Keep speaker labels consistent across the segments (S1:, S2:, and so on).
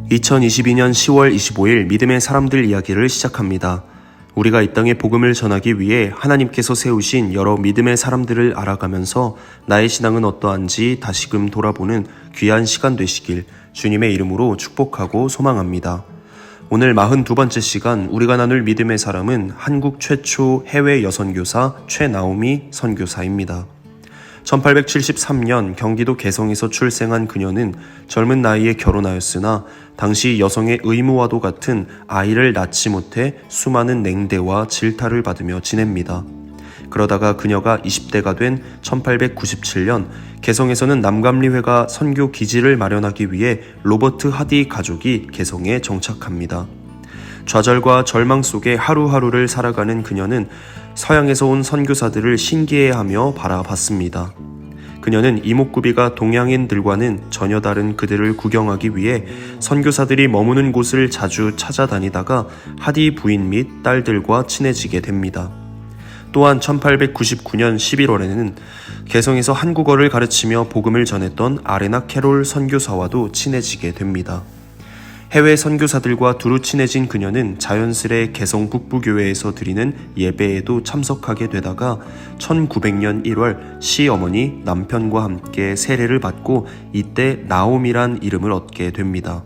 S1: 2022년 10월 25일 믿음의 사람들 이야기를 시작합니다. 우리가 이 땅에 복음을 전하기 위해 하나님께서 세우신 여러 믿음의 사람들을 알아가면서 나의 신앙은 어떠한지 다시금 돌아보는 귀한 시간 되시길 주님의 이름으로 축복하고 소망합니다. 오늘 42번째 시간 우리가 나눌 믿음의 사람은 한국 최초 해외 여선교사 최나오미 선교사입니다. 1873년 경기도 개성에서 출생한 그녀는 젊은 나이에 결혼하였으나 당시 여성의 의무와도 같은 아이를 낳지 못해 수많은 냉대와 질타를 받으며 지냅니다. 그러다가 그녀가 20대가 된 1897년 개성에서는 남감리회가 선교 기지를 마련하기 위해 로버트 하디 가족이 개성에 정착합니다. 좌절과 절망 속에 하루하루를 살아가는 그녀는 서양에서 온 선교사들을 신기해하며 바라봤습니다. 그녀는 이목구비가 동양인들과는 전혀 다른 그들을 구경하기 위해 선교사들이 머무는 곳을 자주 찾아다니다가 하디 부인 및 딸들과 친해지게 됩니다. 또한 1899년 11월에는 개성에서 한국어를 가르치며 복음을 전했던 아레나 캐롤 선교사와도 친해지게 됩니다. 해외 선교사들과 두루 친해진 그녀는 자연스레 개성 북부교회에서 드리는 예배에도 참석하게 되다가 1900년 1월 시어머니 남편과 함께 세례를 받고 이때 나오미란 이름을 얻게 됩니다.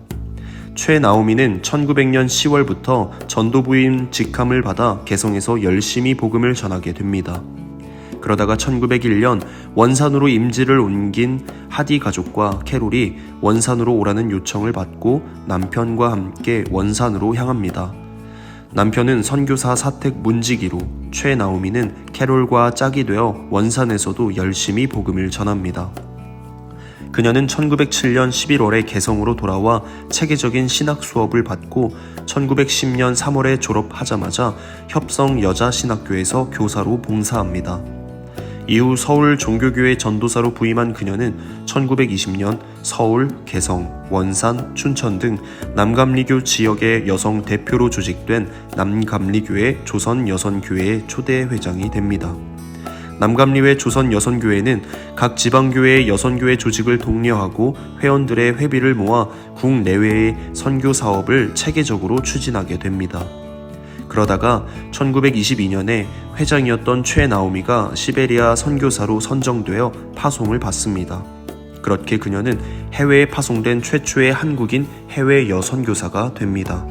S1: 최나오미는 1900년 10월부터 전도부인 직함을 받아 개성에서 열심히 복음을 전하게 됩니다. 그러다가 1901년 원산으로 임지를 옮긴 하디 가족과 캐롤이 원산으로 오라는 요청을 받고 남편과 함께 원산으로 향합니다. 남편은 선교사 사택 문지기로, 최나오미는 캐롤과 짝이 되어 원산에서도 열심히 복음을 전합니다. 그녀는 1907년 11월에 개성으로 돌아와 체계적인 신학 수업을 받고 1910년 3월에 졸업하자마자 협성 여자신학교에서 교사로 봉사합니다. 이후 서울 종교교회 전도사로 부임한 그녀는 1920년 서울, 개성, 원산, 춘천 등 남감리교 지역의 여성 대표로 조직된 남감리교회 조선여선교회의 초대 회장이 됩니다. 남감리회 조선여선교회는 각 지방교회의 여선교회 조직을 독려하고 회원들의 회비를 모아 국내외의 선교 사업을 체계적으로 추진하게 됩니다. 그러다가 1922년에 회장이었던 최나오미가 시베리아 선교사로 선정되어 파송을 받습니다. 그렇게 그녀는 해외에 파송된 최초의 한국인 해외 여선교사가 됩니다.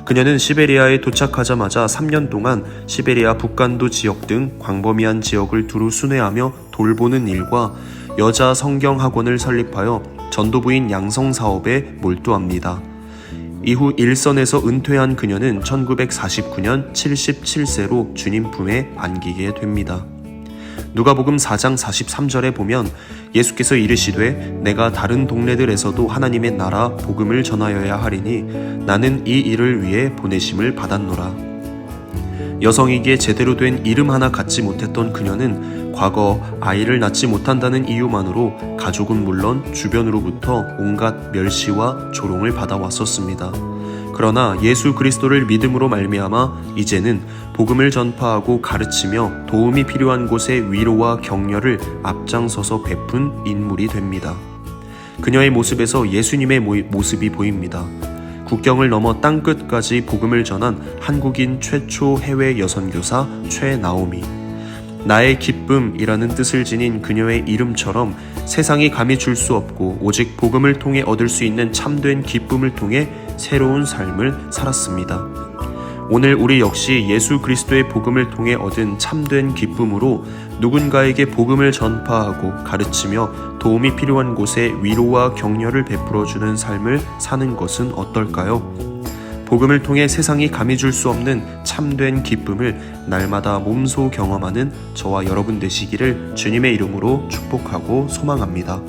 S1: 그녀는 시베리아에 도착하자마자 3년 동안 시베리아 북간도 지역 등 광범위한 지역을 두루 순회하며 돌보는 일과 여자 성경학원을 설립하여 전도부인 양성 사업에 몰두합니다. 이후 일선에서 은퇴한 그녀는 1949년 77세로 주님 품에 안기게 됩니다. 누가복음 4장 43절에 보면 예수께서 이르시되 내가 다른 동네들에서도 하나님의 나라 복음을 전하여야 하리니 나는 이 일을 위해 보내심을 받았노라. 여성이기에 제대로 된 이름 하나 갖지 못했던 그녀는 과거 아이를 낳지 못한다는 이유만으로 가족은 물론 주변으로부터 온갖 멸시와 조롱을 받아왔었습니다. 그러나 예수 그리스도를 믿음으로 말미암아 이제는 복음을 전파하고 가르치며 도움이 필요한 곳에 위로와 격려를 앞장서서 베푼 인물이 됩니다. 그녀의 모습에서 예수님의 모습이 보입니다. 국경을 넘어 땅끝까지 복음을 전한 한국인 최초 해외 여선교사 최나오미. 나의 기쁨이라는 뜻을 지닌 그녀의 이름처럼 세상이 감히 줄 수 없고 오직 복음을 통해 얻을 수 있는 참된 기쁨을 통해 새로운 삶을 살았습니다. 오늘 우리 역시 예수 그리스도의 복음을 통해 얻은 참된 기쁨으로 누군가에게 복음을 전파하고 가르치며 도움이 필요한 곳에 위로와 격려를 베풀어주는 삶을 사는 것은 어떨까요? 복음을 통해 세상이 감히 줄 수 없는 참된 기쁨을 날마다 몸소 경험하는 저와 여러분 되시기를 주님의 이름으로 축복하고 소망합니다.